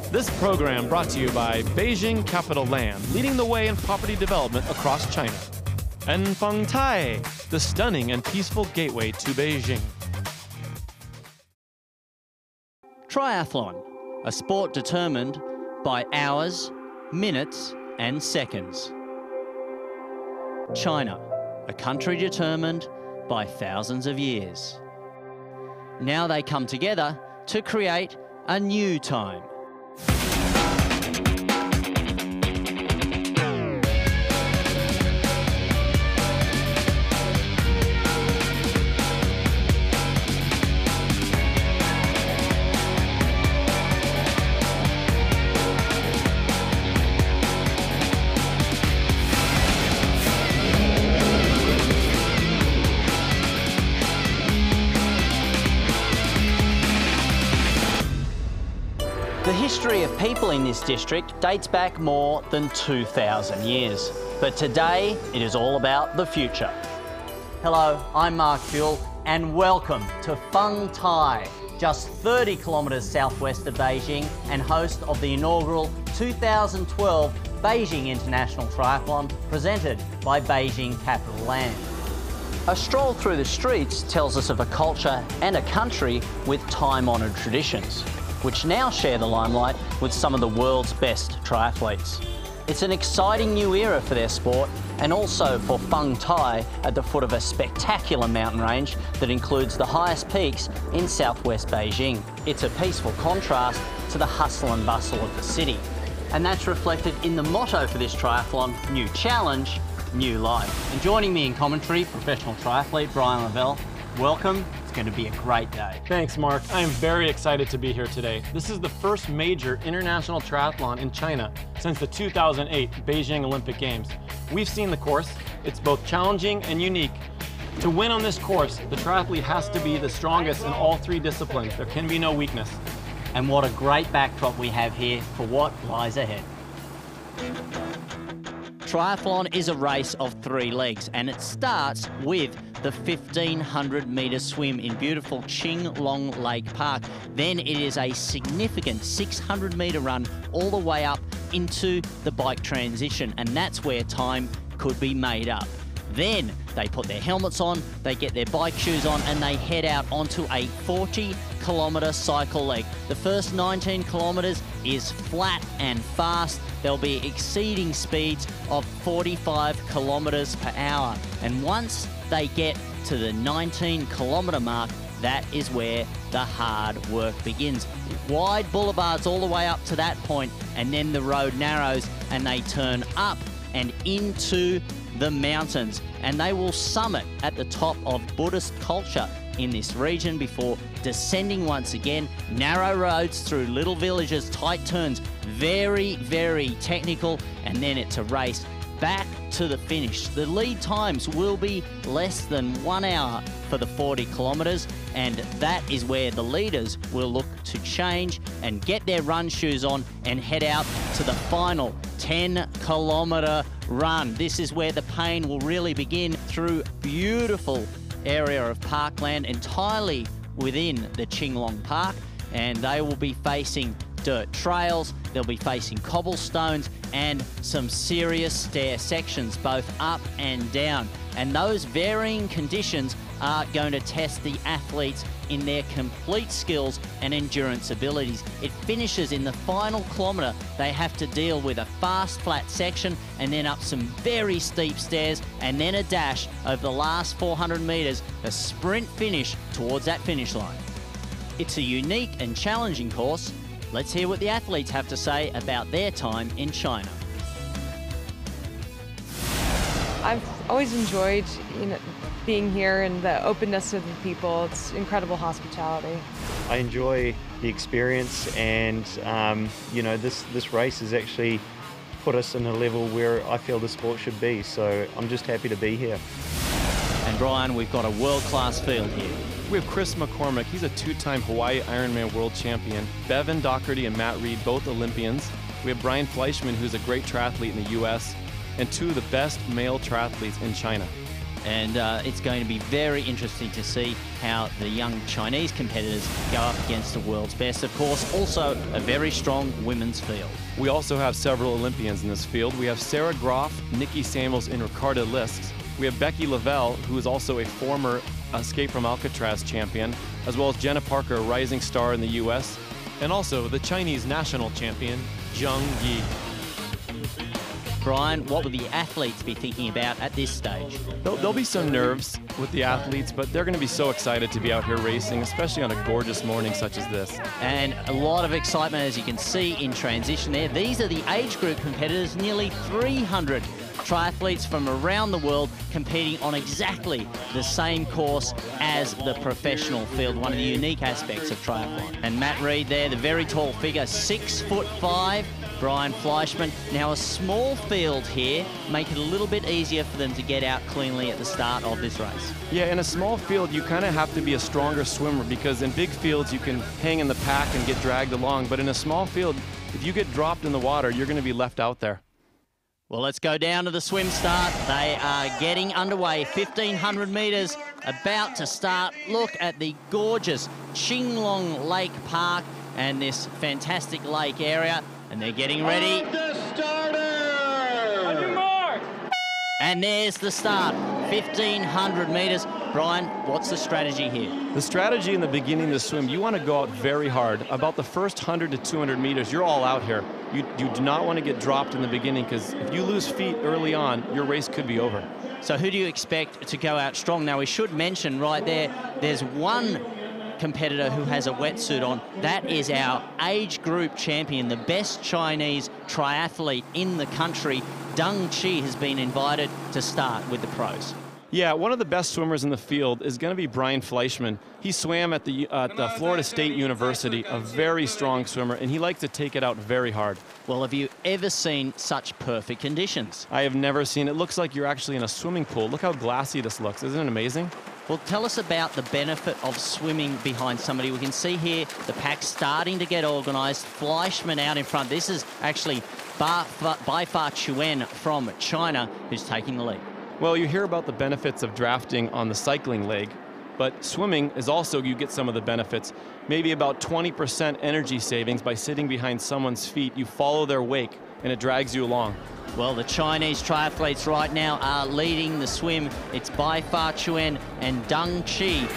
This program brought to you by Beijing Capital Land, leading the way in property development across China. And Fengtai, the stunning and peaceful gateway to Beijing. Triathlon, a sport determined by hours, minutes, and seconds. China, a country determined by thousands of years. Now they come together to create a new time. The history of people in this district dates back more than 2,000 years. But today, it is all about the future. Hello, I'm Mark Fuel, and welcome to Fengtai, just 30 kilometres southwest of Beijing and host of the inaugural 2012 Beijing International Triathlon presented by Beijing Capital Land. A stroll through the streets tells us of a culture and a country with time-honoured traditions, which now share the limelight with some of the world's best triathletes. It's an exciting new era for their sport and also for Fengtai at the foot of a spectacular mountain range that includes the highest peaks in southwest Beijing. It's a peaceful contrast to the hustle and bustle of the city. And that's reflected in the motto for this triathlon, New Challenge, New Life. And joining me in commentary, professional triathlete Brian Lavelle. Welcome. It's going to be a great day. Thanks, Mark. I am very excited to be here today. This is the first major international triathlon in China since the 2008 Beijing Olympic Games. We've seen the course. It's both challenging and unique. To win on this course, the triathlete has to be the strongest in all three disciplines. There can be no weakness. And what a great backdrop we have here for what lies ahead. Triathlon is a race of 3 legs, and it starts with the 1,500 metre swim in beautiful Qinglong Lake Park. Then it is a significant 600 metre run all the way up into the bike transition, and that's where time could be made up. Then they put their helmets on, they get their bike shoes on, and they head out onto a 40-kilometre cycle leg. The first 19 kilometres is flat and fast. They'll be exceeding speeds of 45 kilometres per hour. And once they get to the 19-kilometre mark, that is where the hard work begins. Wide boulevards all the way up to that point, and then the road narrows and they turn up and into the mountains, and they will summit at the top of Buddhist culture in this region before descending once again. Narrow roads through little villages, tight turns, very, very technical, and then it's a race back to the finish. The lead times will be less than 1 hour for the 40 kilometres, and that is where the leaders will look to change and get their run shoes on and head out to the final 10-kilometre run. This is where the pain will really begin through beautiful area of parkland entirely within the Qinglong Park, and they will be facing dirt trails, they'll be facing cobblestones and some serious stair sections both up and down, and those varying conditions are going to test the athletes in their complete skills and endurance abilities. It finishes in the final kilometre. They have to deal with a fast flat section and then up some very steep stairs and then a dash over the last 400 metres, a sprint finish towards that finish line. It's a unique and challenging course. Let's hear what the athletes have to say about their time in China. I've always enjoyed, being here and the openness of the people. It's incredible hospitality. I enjoy the experience, and this race has actually put us in a level where I feel the sport should be. So I'm just happy to be here. And Brian, we've got a world-class field here. We have Chris McCormick. He's a 2-time Hawaii Ironman world champion. Bevan Doherty and Matt Reed, both Olympians. We have Brian Fleischman, who's a great triathlete in the U.S., and 2 of the best male triathletes in China. And it's going to be very interesting to see how the young Chinese competitors go up against the world's best. Of course, also a very strong women's field. We also have several Olympians in this field. We have Sarah Groff, Nikki Samuels, and Ricarda Lisks. We have Becky Lavelle, who is also a former Escape from Alcatraz champion, as well as Jenna Parker, a rising star in the U.S., and also the Chinese national champion, Zheng Yi. Brian, what will the athletes be thinking about at this stage? There'll be some nerves with the athletes, but they're going to be so excited to be out here racing, especially on a gorgeous morning such as this. And a lot of excitement, as you can see in transition there. These are the age group competitors, nearly 300 triathletes from around the world competing on exactly the same course as the professional field, one of the unique aspects of triathlon. And Matt Reed there, the very tall figure, 6'5", Brian Fleischmann. Now a small field here, make it a little bit easier for them to get out cleanly at the start of this race. Yeah, in a small field, you kind of have to be a stronger swimmer, because in big fields, you can hang in the pack and get dragged along. But in a small field, if you get dropped in the water, you're going to be left out there. Well, let's go down to the swim start. They are getting underway. 1,500 metres about to start. Look at the gorgeous Qinglong Lake Park and this fantastic lake area. And they're getting ready. And there's the start. 1,500 metres. Brian, what's the strategy here? The strategy in the beginning of the swim, you want to go out very hard. About the first 100 to 200 meters, you're all out here. You do not want to get dropped in the beginning, because if you lose feet early on, your race could be over. So who do you expect to go out strong? Now, we should mention right there, there's one competitor who has a wetsuit on. That is our age group champion, the best Chinese triathlete in the country. Deng Qi has been invited to start with the pros. Yeah, one of the best swimmers in the field is going to be Brian Fleischmann. He swam at the Florida State University, a very strong swimmer, and he likes to take it out very hard. Well, have you ever seen such perfect conditions? I have never seen it. It looks like you're actually in a swimming pool. Look how glassy this looks. Isn't it amazing? Well, tell us about the benefit of swimming behind somebody. We can see here the pack starting to get organised. Fleischmann out in front. This is actually Baifar Chuen from China who's taking the lead. Well, you hear about the benefits of drafting on the cycling leg, but swimming is also, you get some of the benefits. Maybe about 20% energy savings by sitting behind someone's feet. You follow their wake, and it drags you along. Well, the Chinese triathletes right now are leading the swim. It's Baifar Chuen and Deng Qi.